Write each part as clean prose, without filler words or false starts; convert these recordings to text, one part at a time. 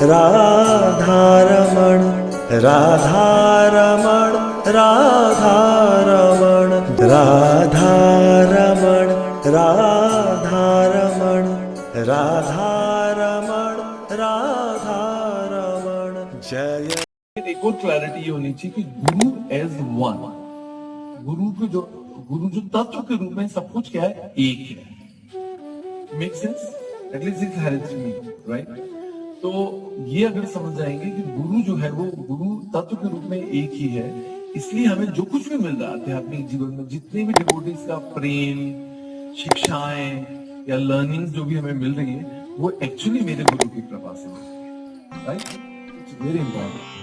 राधारमण राधारमण राधारमण राधारमण राधारमण राधारमण राधारमण जय। एक और क्लैरिटी ये होनी चाहिए कि गुरु एज वन, गुरु जो तत्व के रूप में सब कुछ क्या है, एक है। Make sense? At least it has me, right? तो ये अगर समझ जाएंगे कि गुरु जो है वो गुरु तत्व के रूप में एक ही है, इसलिए हमें जो कुछ भी मिल रहा है आध्यात्मिक जीवन में, जितने भी डिवोटीज का प्रेम, शिक्षाएं या लर्निंग्स जो भी हमें मिल रही है, वो एक्चुअली मेरे गुरु की कृपा से, राइट? It's very important.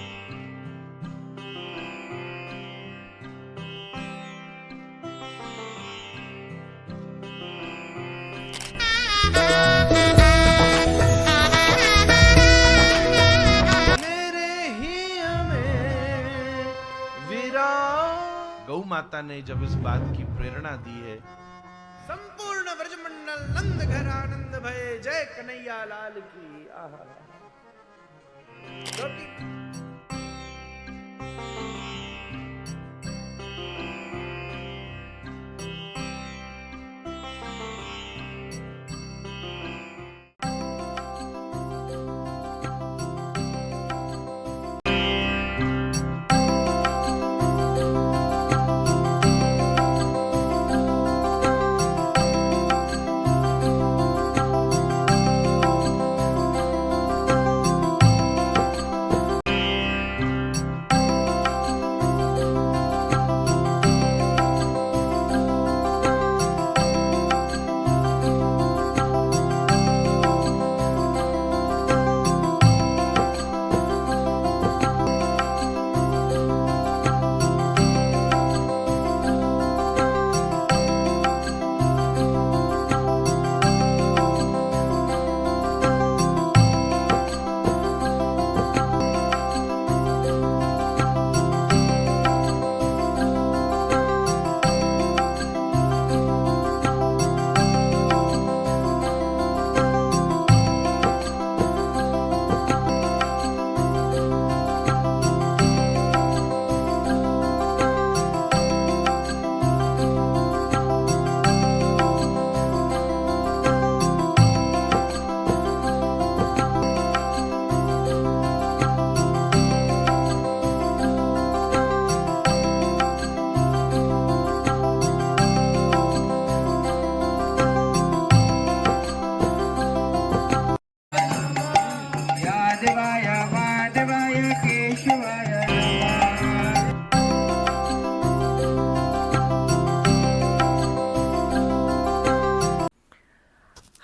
गौ माता ने जब इस बात की प्रेरणा दी है, संपूर्ण ब्रजमंडल नंद घर आनंद भय, जय कन्हैया लाल की। आहा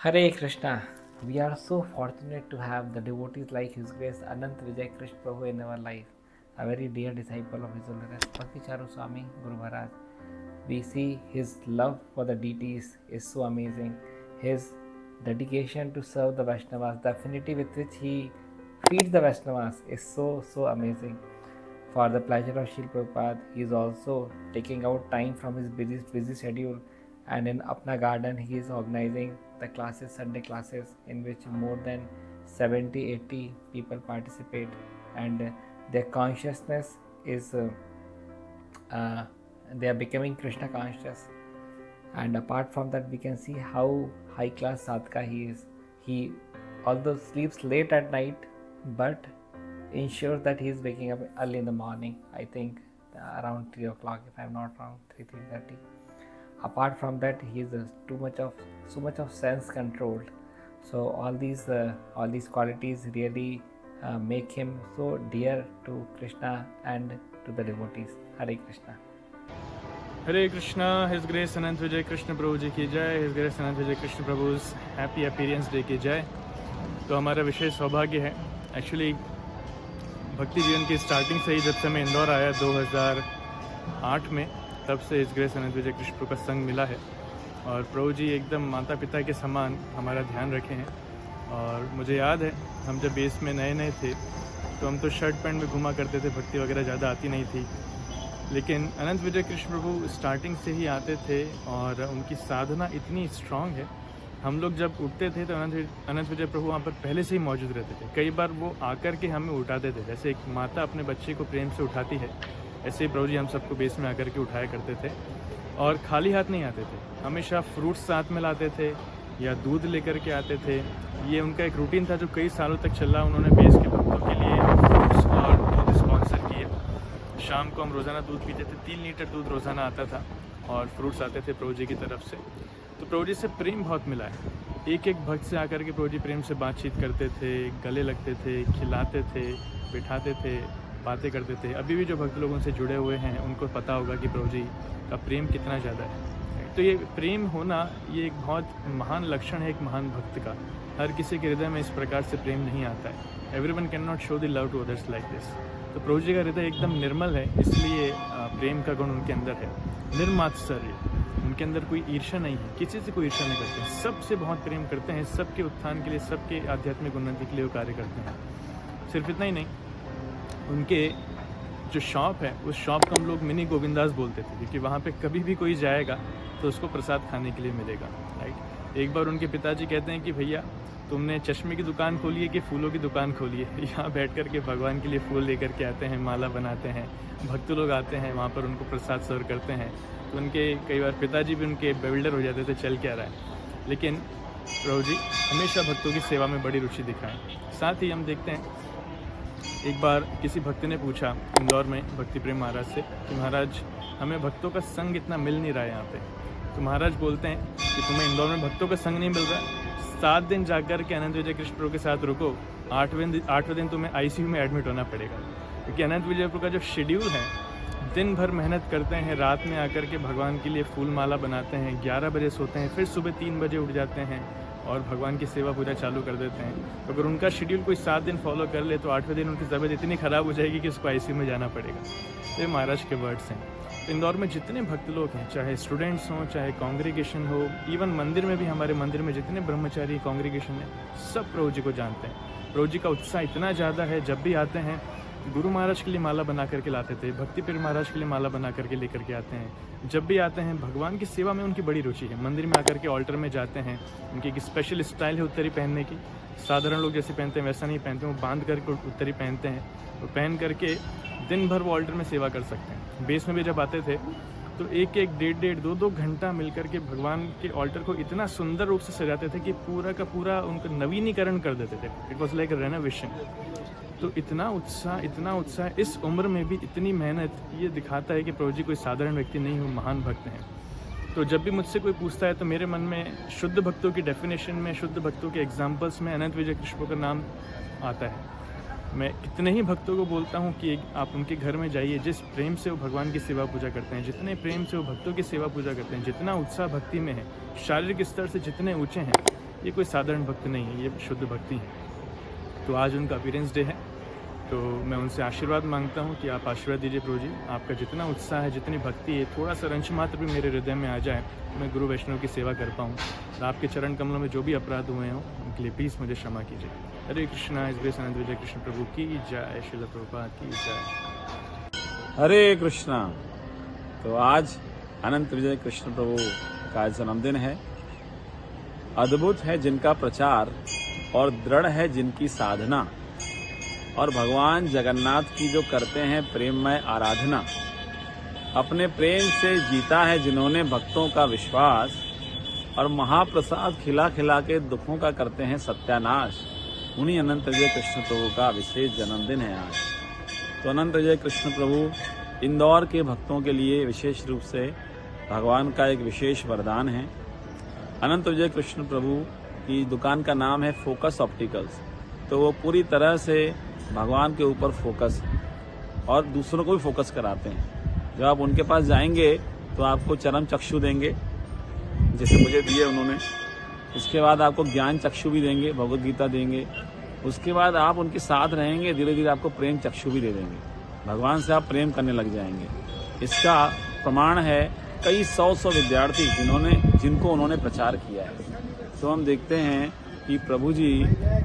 Hare Krishna. We are so fortunate to have the devotees like His Grace Anant Vijay Krishna Prabhu in our life, a very dear disciple of His Holiness Bhakti Charu Swami Guru Maharaj. We see his love for the deities is so amazing. His dedication to serve the Vaishnavas, the affinity with which he feeds the Vaishnavas is so amazing. For the pleasure of Srila Prabhupada, he is also taking out time from his busy schedule, and in Apna Garden he is organizing the classes, Sunday classes, in which more than 70-80 people participate, and their consciousness is they are becoming Krishna conscious. And apart from that, we can see how high class sadhaka he is. He although sleeps late at night, but ensures that he is waking up early in the morning. I think around 3 o'clock, if I am not wrong, 3:30. Apart from that, he is so much of sense controlled. So all these qualities really make him so dear to Krishna and to the devotees. Hare Krishna. Hare Krishna. His Grace Anant Vijay Krishna Prabhu जी की जय. His Grace Anant Vijay Krishna Prabhu's Happy Appearance Day की जय. तो हमारा विशेष सौभाग्य है, actually भक्ति जीवन की स्टार्टिंग से ही, जब से मैं इंदौर आया 2008 में, तब से इस ग्रेस अनंत विजय कृष्ण प्रभु का संग मिला है. और प्रभु जी एकदम माता पिता के समान हमारा ध्यान रखे हैं. और मुझे याद है, हम जब बेस में नए थे तो हम तो शर्ट पैंट में घुमा करते थे, भक्ति वगैरह ज़्यादा आती नहीं थी. लेकिन अनंत विजय कृष्ण प्रभु स्टार्टिंग से ही आते थे और उनकी साधना इतनी स्ट्रांग है हम लोग जब उठते थे तो अनंत विजय प्रभु वहाँ पर पहले से ही मौजूद रहते थे। कई बार वो आकर के हमें उठाते थे, जैसे एक माता अपने बच्चे को प्रेम से उठाती है, ऐसे ही प्रभु जी हम सबको बेस में आकर के उठाया करते थे। और खाली हाथ नहीं आते थे, हमेशा फ्रूट्स साथ में लाते थे या दूध लेकर के आते थे। ये उनका एक रूटीन था जो कई सालों तक चल रहा। उन्होंने बेस के भक्तों के लिए फ्रूट्स और दूध स्पॉन्सर किए। शाम को हम रोज़ाना दूध पीते थे, 3 लीटर दूध रोज़ाना आता था और फ्रूट्स आते थे प्रभु जी की तरफ से। तो प्रभु जी से प्रेम बहुत मिला है। एक एक भक्त से आकर के प्रभु जी प्रेम से बातचीत करते थे, गले लगते थे, खिलाते थे, बिठाते थे, बातें करते थे। अभी भी जो भक्त लोगों से जुड़े हुए हैं उनको पता होगा कि प्रभु जी का प्रेम कितना ज़्यादा है। तो ये प्रेम होना ये एक बहुत महान लक्षण है एक महान भक्त का। हर किसी के हृदय में इस प्रकार से प्रेम नहीं आता है। Everyone can not show the love to others like this. तो प्रभु जी का हृदय एकदम निर्मल है, इसलिए प्रेम का गुण उनके अंदर है। निर्मात्सर्य, उनके अंदर कोई ईर्ष्या नहीं है, किसी से कोई ईर्ष्या नहीं करते हैं, सबसे बहुत प्रेम करते हैं, सबके उत्थान के लिए, सबके आध्यात्मिक उन्नति के लिए वो कार्य करते हैं। सिर्फ इतना ही नहीं, उनके जो शॉप है उस शॉप को हम लोग मिनी गोविंदास बोलते थे, क्योंकि वहाँ पे कभी भी कोई जाएगा तो उसको प्रसाद खाने के लिए मिलेगा, राइट। एक बार उनके पिताजी कहते हैं कि भैया तुमने चश्मे की दुकान खोली है कि फूलों की दुकान खोली है। यहाँ बैठ कर के भगवान के लिए फूल लेकर के आते हैं, माला बनाते हैं, भक्त लोग आते हैं वहाँ पर उनको प्रसाद सर्व करते हैं। तो उनके कई बार पिताजी भी उनके बेविल्डर हो जाते थे, चल क्या रहा है। लेकिन प्रभु जी हमेशा भक्तों की सेवा में बड़ी रुचि दिखाएं। साथ ही हम देखते हैं एक बार किसी भक्त ने पूछा इंदौर में भक्ति प्रेम महाराज से कि महाराज हमें भक्तों का संग इतना मिल नहीं रहा है यहाँ पे। तो महाराज बोलते हैं कि तुम्हें इंदौर में भक्तों का संग नहीं मिल रहा, 7 दिन जाकर के अनंत विजय कृष्ण प्रभु के साथ रुको, 8वें दिन तुम्हें ICU में एडमिट होना पड़ेगा। क्योंकि अनंत विजय प्रभु का जो शेड्यूल है, दिन भर मेहनत करते हैं, रात में आकर के भगवान के लिए फूल माला बनाते हैं, 11 बजे सोते हैं, फिर सुबह 3 बजे उठ जाते हैं और भगवान की सेवा पूजा चालू कर देते हैं। तो अगर उनका शेड्यूल कोई 7 दिन फॉलो कर ले तो 8वें दिन उनकी तबीयत इतनी ख़राब हो जाएगी कि उसको ICU में जाना पड़ेगा। तो ये महाराज के वर्ड्स हैं। तो इंदौर में जितने भक्त लोग हैं, चाहे स्टूडेंट्स हों, चाहे कांग्रीगेशन हो, इवन मंदिर में भी हमारे मंदिर में जितने ब्रह्मचारी कांग्रीगेशन है, सब प्रभु जी को जानते हैं। प्रभु जी का उत्साह इतना ज़्यादा है, जब भी आते हैं गुरु महाराज के लिए माला बना करके लाते थे, भक्ति प्रिय महाराज के लिए माला बना करके लेकर के आते हैं। जब भी आते हैं भगवान की सेवा में उनकी बड़ी रुचि है। मंदिर में आकर के ऑल्टर में जाते हैं, उनकी एक स्पेशल स्टाइल है उत्तरी पहनने की। साधारण लोग जैसे पहनते हैं वैसा नहीं पहनते, वो बांध करके उत्तरी पहनते हैं। वो पहन करके दिन भर वो ऑल्टर में सेवा कर सकते हैं। बेस में भी जब आते थे तो 1-1, 1.5, 2-2 घंटा मिल करके भगवान के ऑल्टर को इतना सुंदर रूप से सजाते थे कि पूरा का पूरा उनका नवीनीकरण कर देते थे। It was like renovation. तो इतना उत्साह इस उम्र में भी इतनी मेहनत, ये दिखाता है कि प्रभु जी कोई साधारण व्यक्ति नहीं, वो महान भक्त हैं। तो जब भी मुझसे कोई पूछता है तो मेरे मन में शुद्ध भक्तों की डेफिनेशन में, शुद्ध भक्तों के एग्जाम्पल्स में अनंत विजय कृष्ण का नाम आता है। मैं कितने ही भक्तों को बोलता हूँ कि आप उनके घर में जाइए, जिस प्रेम से वो भगवान की सेवा पूजा करते हैं, जितने प्रेम से वो भक्तों की सेवा पूजा करते हैं, जितना उत्साह भक्ति में है, शारीरिक स्तर से जितने ऊँचे हैं, ये कोई साधारण भक्त नहीं है, ये शुद्ध भक्ति है। तो आज उनका अपीयरेंस डे है, तो मैं उनसे आशीर्वाद मांगता हूँ कि आप आशीर्वाद दीजिए प्रभु जी। आपका जितना उत्साह है, जितनी भक्ति है, थोड़ा सा अंश मात्र भी मेरे हृदय में आ जाए तो मैं गुरु वैष्णव की सेवा कर पाऊँ। तो आपके चरण कमलों में जो भी अपराध हुए हों उनके लिए प्लीज़ मुझे क्षमा कीजिए। हरे कृष्णा। इस ग्रेस अनंत विजय कृष्ण प्रभु की जय। श्रील प्रभुपाद की जय। हरे कृष्णा। तो आज अनंत विजय कृष्ण प्रभु का जन्मदिन है। अद्भुत है जिनका प्रचार और दृढ़ है जिनकी साधना, और भगवान जगन्नाथ की जो करते हैं प्रेममय आराधना। अपने प्रेम से जीता है जिन्होंने भक्तों का विश्वास, और महाप्रसाद खिला खिला के दुखों का करते हैं सत्यानाश। उन्हीं अनंत विजय कृष्ण प्रभु का विशेष जन्मदिन है आज। तो अनंत विजय कृष्ण प्रभु इंदौर के भक्तों के लिए विशेष रूप से भगवान का एक विशेष वरदान है। अनंत विजय कृष्ण प्रभु की दुकान का नाम है फोकस ऑप्टिकल्स। तो वो पूरी तरह से भगवान के ऊपर फोकस है और दूसरों को भी फोकस कराते हैं। जब आप उनके पास जाएंगे तो आपको चरम चक्षु देंगे, जैसे मुझे दिए उन्होंने। उसके बाद आपको ज्ञान चक्षु भी देंगे, भगवद गीता देंगे। उसके बाद आप उनके साथ रहेंगे, धीरे धीरे आपको प्रेम चक्षु भी दे देंगे। भगवान से आप प्रेम करने लग जाएंगे। इसका प्रमाण है कई सौ विद्यार्थी जिनको उन्होंने प्रचार किया है। तो हम देखते हैं कि प्रभु जी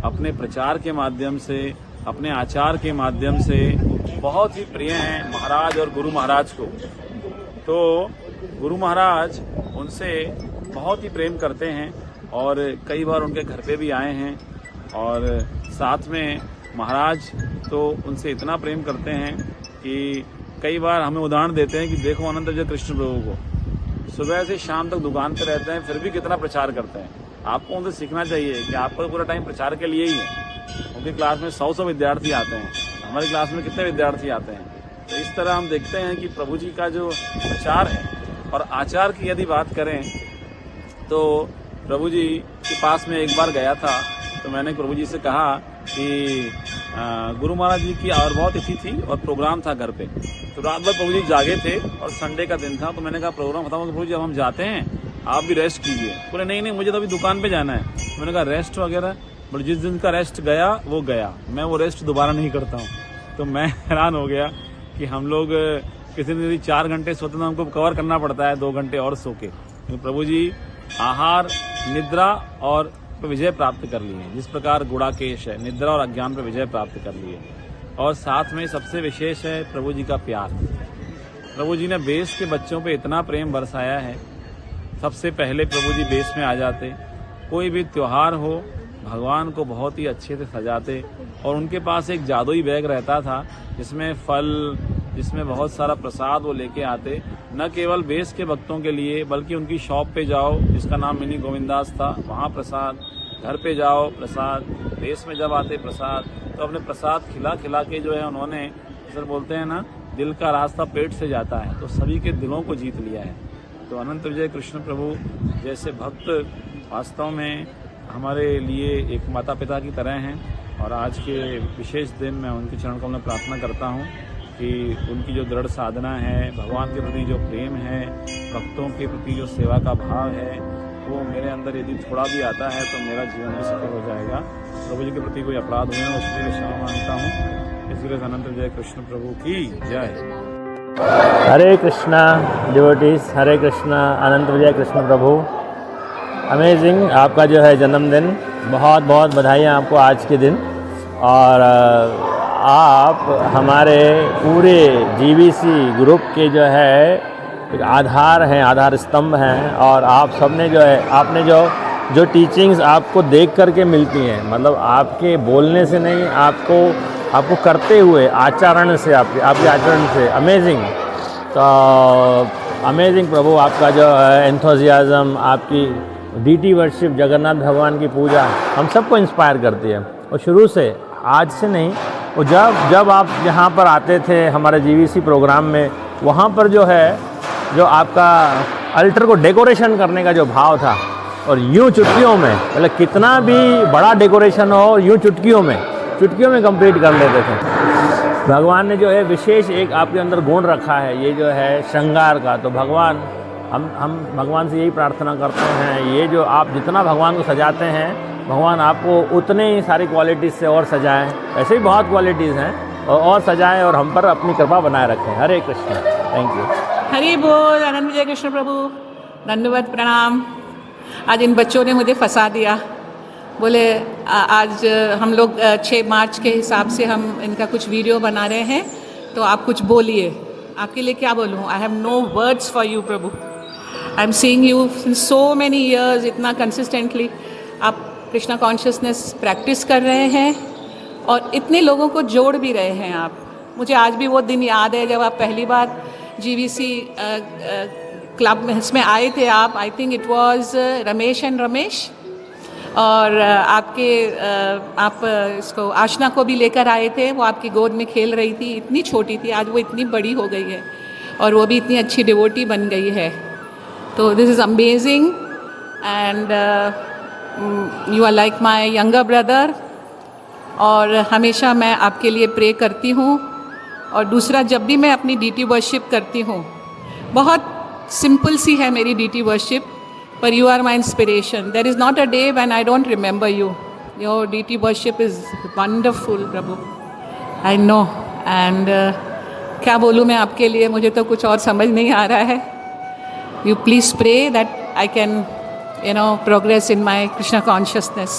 अपने प्रचार के माध्यम से, अपने आचार के माध्यम से बहुत ही प्रिय हैं महाराज और गुरु महाराज को। तो गुरु महाराज उनसे बहुत ही प्रेम करते हैं। और कई बार उनके घर पे भी आए हैं। और साथ में महाराज तो उनसे इतना प्रेम करते हैं कि कई बार हमें उदाहरण देते हैं कि देखो अनंत विजय कृष्ण प्रभु को, सुबह से शाम तक दुकान पे रहते हैं फिर भी कितना प्रचार करते हैं। आपको उनसे सीखना चाहिए कि आपका पूरा टाइम प्रचार के लिए ही है। उनकी क्लास में 100 विद्यार्थी आते हैं, हमारी क्लास में कितने विद्यार्थी आते हैं। तो इस तरह हम देखते हैं कि प्रभु जी का जो प्रचार है। और आचार की यदि बात करें तो प्रभु जी के पास में एक बार गया था, तो मैंने प्रभु जी से कहा कि गुरु महाराज जी की आविर्भाव तिथि थी और प्रोग्राम था घर पे। तो रात भर प्रभु जी जागे थे और संडे का दिन था। तो मैंने कहा प्रोग्राम खत्म हो, प्रभु जी अब हम जाते हैं, आप भी रेस्ट कीजिए। बोले नहीं मुझे तो अभी दुकान पे जाना है। मैंने कहा रेस्ट वगैरह, बोले जिस दिन का रेस्ट गया वो गया, मैं वो रेस्ट दोबारा नहीं करता हूँ। तो मैं हैरान हो गया कि हम लोग किसी दिन यदि 4 घंटे सोते तो हमको कवर करना पड़ता है 2 घंटे और सो के। तो प्रभु जी आहार, निद्रा और पर विजय प्राप्त कर लिए। जिस प्रकार गुड़ाकेश है, निद्रा और अज्ञान पर विजय प्राप्त कर लिए। और साथ में सबसे विशेष है प्रभु जी का प्यार। प्रभु जी ने बेस के बच्चों पे इतना प्रेम बरसाया है। सबसे पहले प्रभु जी बेस में आ जाते, कोई भी त्योहार हो भगवान को बहुत ही अच्छे से सजाते। और उनके पास एक जादुई बैग रहता था जिसमें फल, जिसमें बहुत सारा प्रसाद वो लेके आते। न केवल बेस के भक्तों के लिए बल्कि उनकी शॉप पे जाओ जिसका नाम मिनी गोविंदास था, वहाँ प्रसाद, घर पे जाओ प्रसाद, बेस में जब आते प्रसाद। तो अपने प्रसाद खिला खिला के जो है उन्होंने, सर बोलते हैं ना, दिल का रास्ता पेट से जाता है, तो सभी के दिलों को जीत लिया है। तो अनंत विजय कृष्ण प्रभु जैसे भक्त वास्तव में हमारे लिए एक माता पिता की तरह हैं। और आज के विशेष दिन मैं उनके चरण कमल में प्रार्थना करता हूँ कि उनकी जो दृढ़ साधना है, भगवान के प्रति जो प्रेम है, भक्तों के प्रति जो सेवा का भाव है, वो मेरे अंदर यदि थोड़ा भी आता है तो मेरा जीवन भी सफल हो जाएगा। प्रभु जी के प्रति कोई अपराध हुए हैं उसके लिए क्षमा मांगता हूँ। इसलिए अनंत विजय कृष्ण प्रभु की जय। हरे कृष्णा डिवोटीज, हरे कृष्णा, अनंत विजय कृष्ण प्रभु। अमेजिंग, आपका जो है जन्मदिन, बहुत बहुत बधाइयाँ आपको आज के दिन। और आप हमारे पूरे जीवीसी ग्रुप के जो है एक आधार हैं, आधार स्तंभ हैं। और आप सबने जो है, आपने जो टीचिंग्स आपको देख करके मिलती हैं, मतलब आपके बोलने से नहीं, आपको करते हुए आचरण से, आपके आचरण से। अमेजिंग, तो अमेजिंग प्रभु, आपका जो है एंथुसियाज्म, आपकी डीटी वर्शिप, जगन्नाथ भगवान की पूजा हम सबको इंस्पायर करती है। और शुरू से, आज से नहीं, और जब आप यहाँ पर आते थे हमारे जीवीसी प्रोग्राम में, वहाँ पर जो है, जो आपका अल्टर को डेकोरेशन करने का जो भाव था, और यूँ चुटकियों में, मतलब कितना भी बड़ा डेकोरेशन हो, यूँ चुटकियों में कंप्लीट कर लेते थे। भगवान ने जो है विशेष एक आपके अंदर गुण रखा है, ये जो है श्रृंगार का। तो भगवान, हम भगवान से यही प्रार्थना करते हैं, ये जो आप जितना भगवान को सजाते हैं, भगवान आपको उतने ही सारी क्वालिटीज़ से और सजाएं। ऐसे ही बहुत क्वालिटीज़ हैं, और सजाएं और हम पर अपनी कृपा बनाए रखें। हरे कृष्ण, थैंक यू। हरि बोल, अनंत विजय कृष्ण प्रभु, धन्यवाद, प्रणाम। आज इन बच्चों ने मुझे फंसा दिया, बोले आज हम लोग 6 मार्च के हिसाब से हम इनका कुछ वीडियो बना रहे हैं, तो आप कुछ बोलिए। आपके लिए क्या बोलूँ? I have no words for you Prabhu. I am seeing you since so many years, इतना कंसिस्टेंटली आप कृष्णा कॉन्शियसनेस प्रैक्टिस कर रहे हैं और इतने लोगों को जोड़ भी रहे हैं आप। मुझे आज भी वो दिन याद है जब आप पहली बार जीवीसी क्लब में इसमें आए थे आप। I think it was Ramesh and Ramesh, और आप इसको आशना को भी लेकर आए थे। वो आपकी गोद में खेल रही थी, इतनी छोटी थी, आज वो इतनी बड़ी हो गई है और वो भी इतनी अच्छी डिवोटी बन गई है। तो this is amazing and you are like my younger brother, और हमेशा मैं आपके लिए प्रे करती हूँ। और दूसरा, जब भी मैं अपनी डीटी वर्शिप करती हूँ, बहुत सिंपल सी है मेरी डीटी वर्शिप, पर you are my inspiration. There is not a day when I don't remember you. Your deity worship is wonderful Prabhu, I know. And क्या बोलूँ मैं आपके लिए, मुझे तो कुछ और समझ नहीं आ रहा है। You please pray that I can progress in my Krishna consciousness.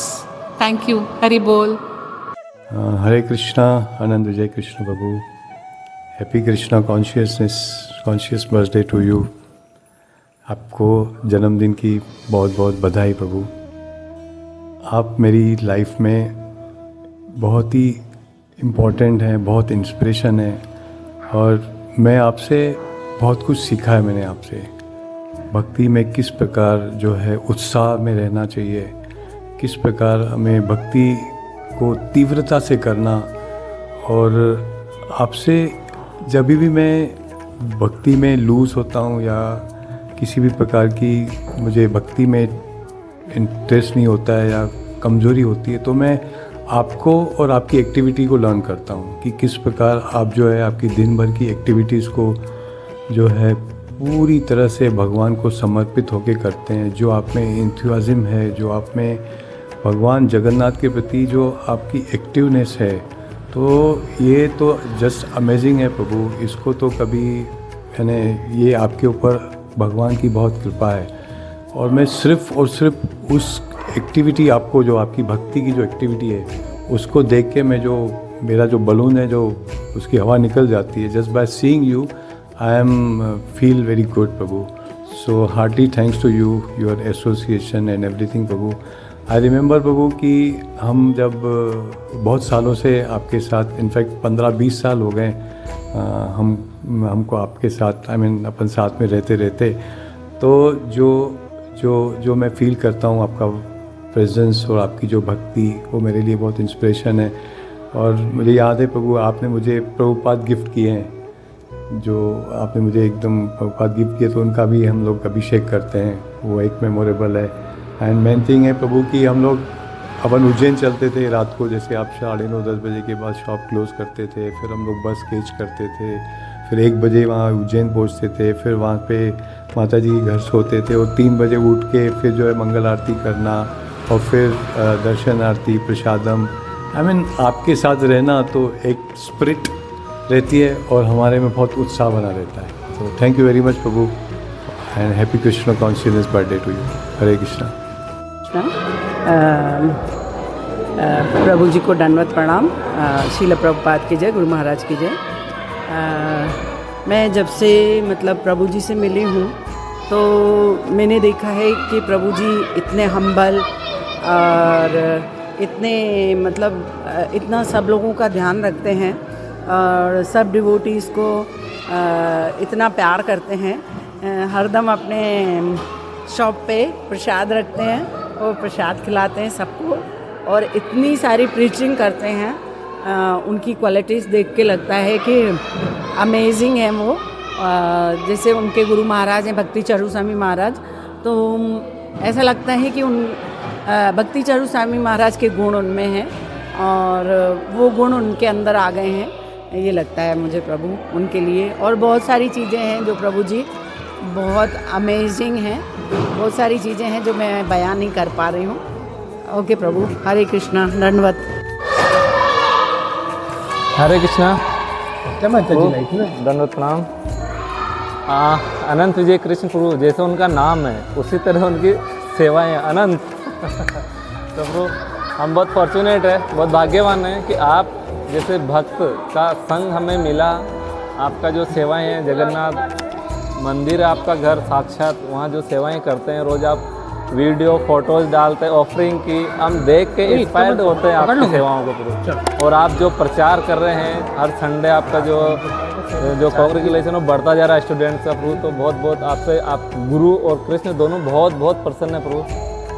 Thank you. Hari Bol. Hare Krishna, Anand Vijay Krishna Prabhu. Happy Krishna conscious birthday to you. आपको जन्मदिन की बहुत बहुत बधाई प्रभु। आप मेरी लाइफ में बहुत ही इम्पोर्टेंट हैं, बहुत इंस्पिरेशन है, और मैं आपसे बहुत कुछ सीखा है। मैंने आपसे भक्ति में किस प्रकार जो है उत्साह में रहना चाहिए, किस प्रकार हमें भक्ति को तीव्रता से करना। और आपसे जब भी मैं भक्ति में लूज़ होता हूँ या किसी भी प्रकार की मुझे भक्ति में इंटरेस्ट नहीं होता है या कमज़ोरी होती है, तो मैं आपको और आपकी एक्टिविटी को लर्न करता हूँ कि किस प्रकार आप जो है आपकी दिन भर की एक्टिविटीज़ को जो है पूरी तरह से भगवान को समर्पित होकर करते हैं। जो आप में इंथुआज़म है, जो आप में भगवान जगन्नाथ के प्रति जो आपकी एक्टिवनेस है, तो ये तो जस्ट अमेजिंग है प्रभु। इसको तो कभी मैंने, ये आपके ऊपर भगवान की बहुत कृपा है। और मैं सिर्फ़ और सिर्फ उस एक्टिविटी, आपको जो आपकी भक्ति की जो एक्टिविटी है उसको देख के मैं, जो मेरा जो बलून है जो उसकी हवा निकल जाती है, just by seeing you I am feel very good प्रभु। So hearty thanks to you, your association and everything प्रभु। आई रिमेंबर प्रभु कि हम जब बहुत सालों से आपके साथ, इनफैक्ट 15-20 साल हो गए हमको आपके साथ, आई मीन अपन साथ में रहते, तो जो मैं फील करता हूँ आपका प्रेजेंस और आपकी जो भक्ति, वो मेरे लिए बहुत इंस्पिरेशन है। और मुझे याद है प्रभु, आपने मुझे प्रभुपाद गिफ्ट किए हैं, जो आपने मुझे एकदम प्रभुपाद गिफ्ट किए, तो उनका भी हम लोग अभिषेक करते हैं, वो एक मेमोरेबल है। एंड मेन थिंग है प्रभु कि हम लोग अपन उज्जैन चलते थे रात को, जैसे आप 9:30-10 बजे के बाद शॉप क्लोज़ करते थे, फिर हम लोग बस कैच करते थे, फिर 1 बजे वहाँ उज्जैन पहुँचते थे, फिर वहाँ पे माता जी के घर सोते थे, और 3 बजे उठ के फिर जो है मंगल आरती करना, और फिर दर्शन आरती, प्रसादम। आई मीन आपके साथ रहना तो एक स्पिरिट रहती है और हमारे में बहुत उत्साह बना रहता है। तो थैंक यू वेरी मच प्रभु, and happy Krishna consciousness birthday to you. Hare Krishna. प्रभु जी को दंडवत प्रणाम। शील प्रभुपाद की जय, गुरु महाराज की जय। मैं जब से मतलब प्रभु जी से मिली हूँ, तो मैंने देखा है कि प्रभु जी इतने हम्बल और इतने मतलब इतना सब लोगों का ध्यान रखते हैं, और सब डिवोटीज़ को इतना प्यार करते हैं। हरदम अपने शॉप पे प्रसाद रखते हैं और प्रसाद खिलाते हैं सबको, और इतनी सारी प्रीचिंग करते हैं। उनकी क्वालिटीज़ देख के लगता है कि अमेजिंग है वो। जैसे उनके गुरु महाराज हैं भक्ति चरू स्वामी महाराज, तो ऐसा लगता है कि उन भक्ति चरू स्वामी महाराज के गुण उनमें हैं, और वो गुण उनके अंदर आ गए हैं, ये लगता है मुझे प्रभु उनके लिए। और बहुत सारी चीज़ें हैं जो प्रभु जी बहुत अमेजिंग हैं, बहुत सारी चीज़ें हैं जो मैं बयान नहीं कर पा रही हूँ। ओके प्रभु, हरे कृष्णा, दंडवत। हरे कृष्णा, दंडवत प्रणाम। अनंत विजय कृष्ण प्रभु, जैसे उनका नाम है उसी तरह उनकी सेवाएं अनंत। तो प्रभु हम बहुत फॉर्चुनेट है, बहुत भाग्यवान हैं कि आप जैसे भक्त का संग हमें मिला। आपका जो सेवाएं हैं, जगन्नाथ मंदिर आपका घर साक्षात, वहाँ जो सेवाएं करते हैं, रोज़ आप वीडियो फोटोज़ डालते हैं ऑफरिंग की, हम देख के इंस्पायर्ड होते हैं आपकी सेवाओं को प्रभु। और आप जो प्रचार कर रहे हैं हर संडे, आपका जो कांग्रेचुलेशन वो बढ़ता जा रहा है स्टूडेंट्स का प्रभु, तो बहुत बहुत आपसे, आप गुरु और कृष्ण दोनों बहुत बहुत प्रसन्न है प्रभु।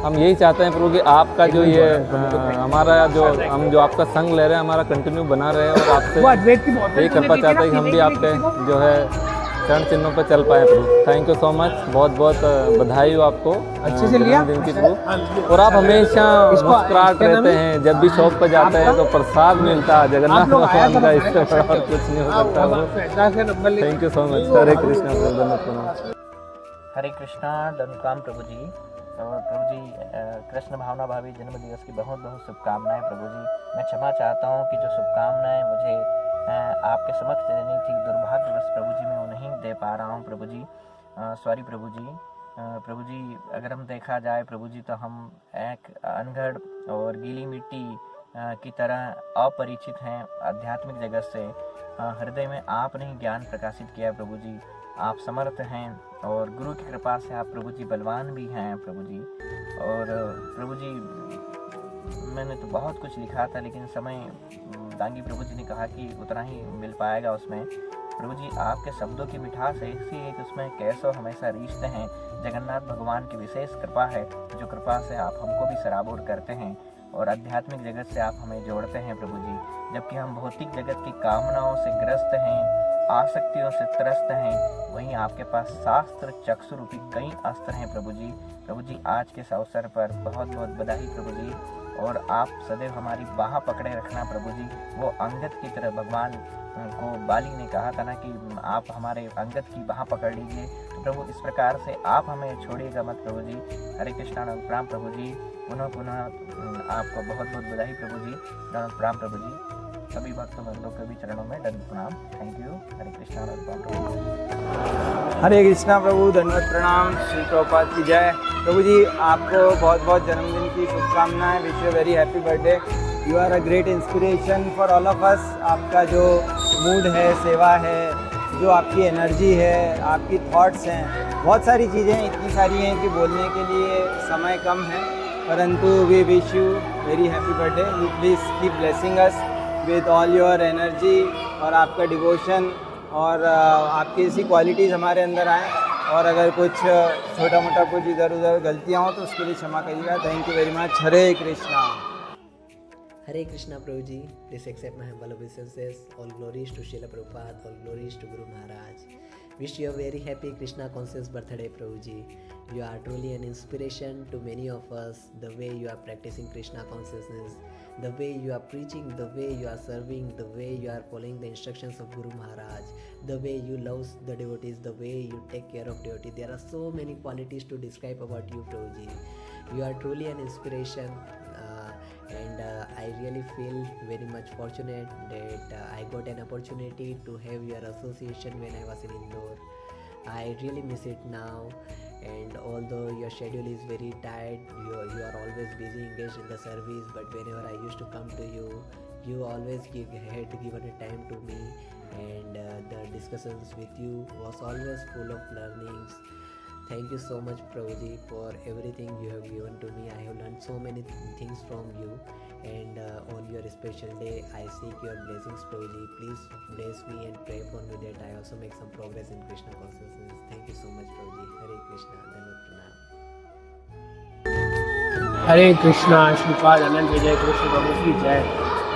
हम यही चाहते हैं प्रभु कि आपका जो ये हमारा जो आपका संग ले रहे हैं हमारा कंटिन्यू बना रहे, और आपसे यही कृपा चाहते हैं कि हम भी आपके जो है चरण चिन्हों पर चल पाए प्रभु। थैंक यू सो मच, बहुत बहुत बधाई हो आपको अच्छे से लिया दिन की प्रभु। और आप हमेशा मुस्कुराते रहते हैं, जब भी शॉप पर जाते हैं तो प्रसाद मिलता है जगन्नाथ भगवान का, इससे बड़ा और कुछ नहीं हो सकता। Thank you so much. Hare Krishna. Hare Krishna, Dhanukam प्रभु जी। और प्रभु जी कृष्ण भावना भावी जन्मदिवस की बहुत बहुत शुभकामनाएं प्रभु जी। मैं क्षमा चाहता हूं कि जो शुभकामनाएं मुझे आपके समक्ष देनी थी, दुर्भाग्यवश प्रभु जी मैं वो नहीं दे पा रहा हूं प्रभु जी। सॉरी प्रभु जी। प्रभु जी अगर हम देखा जाए प्रभु जी, तो हम एक अनगढ़ और गीली मिट्टी की तरह अपरिचित हैं आध्यात्मिक जगत से। हृदय में आपने ही ज्ञान प्रकाशित किया प्रभु जी। आप समर्थ हैं और गुरु की कृपा से आप प्रभु जी बलवान भी हैं प्रभु जी। और प्रभु जी मैंने तो बहुत कुछ लिखा था, लेकिन समय दांगी प्रभु जी ने कहा कि उतना ही मिल पाएगा उसमें। प्रभु जी आपके शब्दों की मिठास ऐसी है कि उसमें कैसो हमेशा रिश्ते हैं। जगन्नाथ भगवान की विशेष कृपा है, जो कृपा से आप हमको भी सराबोर करते हैं और आध्यात्मिक जगत से आप हमें जोड़ते हैं प्रभु जी। जबकि हम भौतिक जगत की कामनाओं से ग्रस्त हैं, आसक्तियों से त्रस्त हैं, वहीं आपके पास शास्त्र चक्षु रूपी कई अस्त्र हैं प्रभु जी। प्रभु जी आज के इस अवसर पर बहुत बहुत बधाई प्रभु जी, और आप सदैव हमारी बाह पकड़े रखना प्रभु जी। वो अंगद की तरह भगवान को बाली ने कहा था ना कि आप हमारे अंगद की बाह पकड़ लीजिए, तो प्रभु इस प्रकार से आप हमें छोड़िएगा मत प्रभु जी। हरे कृष्णा प्रणाम प्रभु जी, पुनः पुनः आपको बहुत बहुत बधाई प्रभु जी, प्रणाम प्रभु जी। सभी भक्तों बंधुओं के भी चरणों में दंड प्रणाम। Thank you. हरे कृष्णा प्रभु। हरे कृष्णा प्रभु, दंडवत प्रणाम। श्री प्रभुपाद की जय। प्रभु जी आपको बहुत बहुत जन्मदिन की शुभकामनाएं। Wish you very happy birthday. You are a great inspiration for all of us. आपका जो मूड है, सेवा है, जो आपकी एनर्जी है, आपकी थॉट्स हैं, बहुत सारी चीज़ें इतनी सारी हैं कि बोलने के लिए समय कम है, परंतु we wish you very happy birthday. You please keep blessing us with all your energy, और आपका डिवोशन और आपकी ऐसी क्वालिटीज़ हमारे अंदर आएँ, और अगर कुछ छोटा मोटा कुछ इधर उधर गलतियाँ हो तो उसके लिए क्षमा करिएगा। Thank you very much. Hare Krishna. Hare Krishna Prabhuji, please accept my humble obeisances. All glories to Srila Prabhupada, all glories to Guru Maharaj. Wish you a very happy Krishna conscious birthday Prabhuji. You are truly an inspiration to many of us. The way you are practicing Krishna consciousness, the way you are preaching, the way you are serving, the way you are following the instructions of Guru Maharaj, the way you love the devotees, the way you take care of devotees. There are so many qualities to describe about you Prabhuji. You are truly an inspiration. And I really feel very much fortunate that I got an opportunity to have your association when I was in Indore. I really miss it now, and although your schedule is very tight, you are always busy engaged in the service, but whenever I used to come to you, you always had given a time to me, and the discussions with you was always full of learnings. Thank you so much Prabhuji for everything you have given to me. I have learned so many things from you, and on your special day I seek your blessings Prabhuji. Please bless me and pray for me that I also make some progress in Krishna consciousness. Thank you so much Prabhuji. Hare Krishna. Dhanavad Pranam। हरे कृष्णा। श्रीपाद अनंत विजय कृष्ण प्रभु की जय।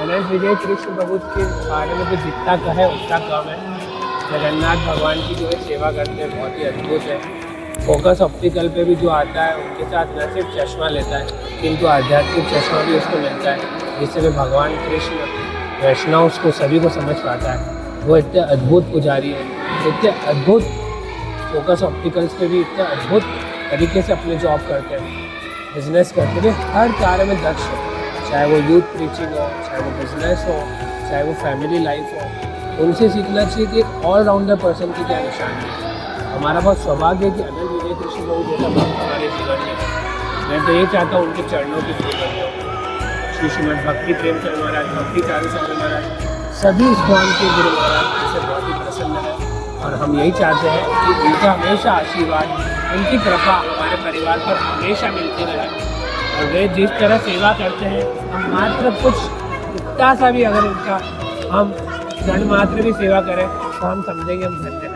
अनंत विजय कृष्ण प्रभु के बारे में तो जितना कहे उतना कम है। जगन्नाथ भगवान की जो है सेवा करते हैं बहुत ही अद्भुत है। फोकस ऑप्टिकल पे भी जो आता है उनके साथ न सिर्फ चश्मा लेता है, किंतु आध्यात्मिक चश्मा भी उसको मिलता है, जिससे वे भगवान कृष्ण वैष्णव उसको सभी को समझ पाता है। वो इतने अद्भुत पुजारी है, इतने अद्भुत फोकस ऑप्टिकल्स पे भी इतने अद्भुत तरीके से अपने जॉब करते हैं, बिजनेस करते हैं, हर कार्य में दक्ष है। चाहे वो यूथ प्रीचिंग हो, चाहे वो बिजनेस हो, चाहे वो फैमिली लाइफ हो, उनसे सीखना चाहिए कि एक ऑलराउंडर पर्सन की क्या निशानी है। हमारा बहुत सौभाग्य है कि अनंत विजय कृष्ण प्रभु जैसा भक्त हमारे जीवन में है। मैं तो ये चाहता हूँ उनके चरणों की पूजा करूँ। श्री श्रीमद् भक्ति प्रेमचंद महाराज, भक्ति चारू स्वामी महाराज, सभी स्थान के गुरु महाराज से बहुत ही प्रसन्न है, और हम यही चाहते हैं कि उनका हमेशा आशीर्वाद, उनकी कृपा हमारे परिवार पर हमेशा मिलती रहे। और वे जिस तरह सेवा करते हैं, हम मात्र कुछ इतना सा भी अगर उनका हम क्षण मात्र भी सेवा करें तो हम समझेंगे हम धन्य हैं।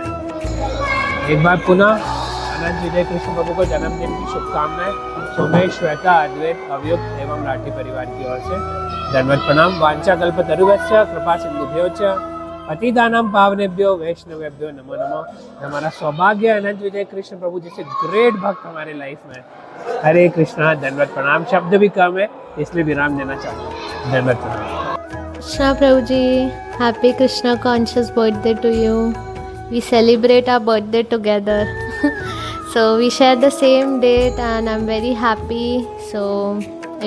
एक बार पुनः अनंत विजय कृष्ण प्रभु को जन्मदिन की शुभकामनाएं सोमेश, श्वेता, अद्वैत, अवयुक्त एवं राठी परिवार की ओर से दंडवत प्रणाम। वांछा कल्पतरुभ्यश्च कृपा सिंधुभ्यो च पतितानां पावनेभ्यो वैष्णवेभ्यो नमो नमः। हमारा सौभाग्य अनंत विजय कृष्ण प्रभु जैसे ग्रेट भक्त हमारे लाइफ में। हरे कृष्णा। दंडवत प्रणाम। शब्द भी कम है इसलिए विराम देना चाहता हूँ। दंडवत प्रणाम। कृष्णा प्रभु जी, happy Krishna conscious birthday to you. We celebrate our birthday together. So we share the same date and I'm very happy. So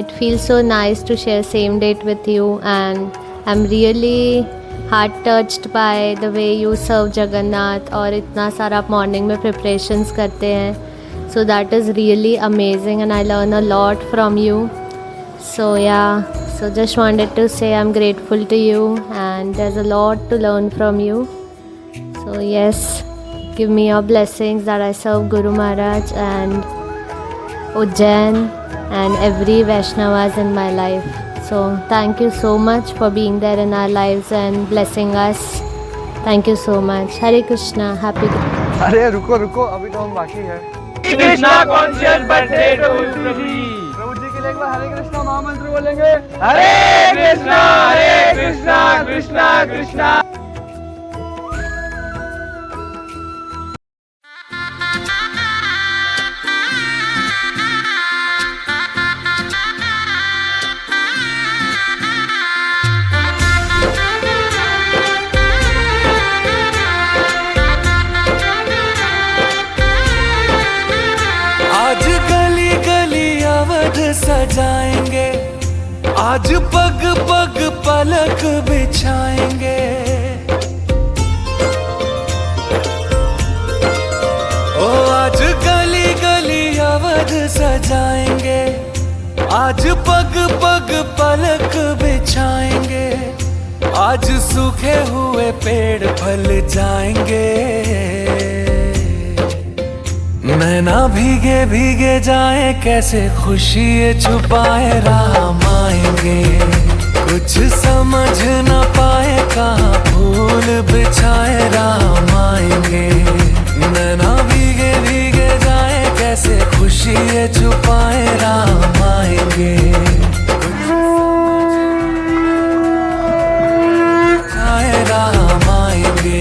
it feels so nice to share same date with you, and I'm really heart touched by the way you serve Jagannath और इतना सारा आप morning में preparations करते हैं. So that is really amazing and I learn a lot from you. So yeah, so just wanted to say I'm grateful to you and there's a lot to learn from you. So yes, give me your blessings that I serve Guru Maharaj and Ujjain, and every Vaishnavas in my life. So thank you so much for being there in our lives and blessing us. Thank you so much. Hare Krishna. Happy अरे रुको रुको, अभी तो हम बाकी है। Krishna conscious birthday to प्रभु जी। प्रभु जी के लिए एक बार हरे कृष्णा महामंत्र बोलेंगे। हरे कृष्णा कृष्णा कृष्णा। आज गली गली अवध सजाएंगे, आज पग पग पलक बिछाएंगे। ओ आज गली गली अवध सजाएंगे, आज पग पग पलक बिछाएंगे। आज सूखे हुए पेड़ फल जाएंगे, नैना भीगे भीगे जाए, कैसे खुशी छुपाए राम आएंगे। कुछ समझ न पाए कहाँ फूल बिछाए राम आएंगे। नैना भीगे भीगे जाए, कैसे खुशी छुपाए राम आएंगे। आए राम आएंगे।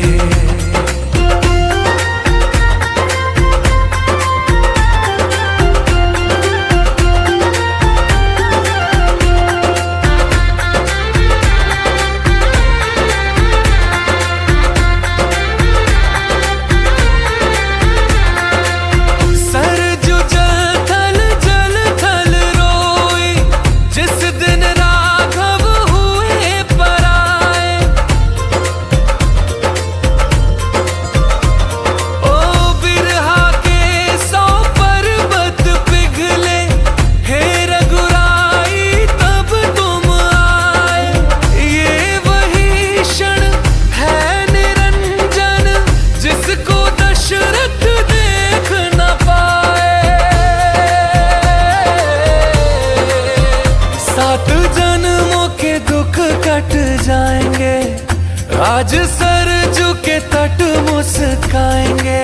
आज सर झुके तट मुस्काएंगे,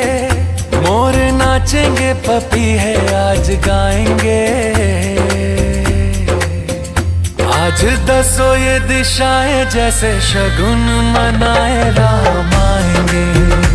मोर नाचेंगे, पपी है आज गाएंगे। आज दसों ये दिशाएं जैसे शगुन मनाए राम आएंगे।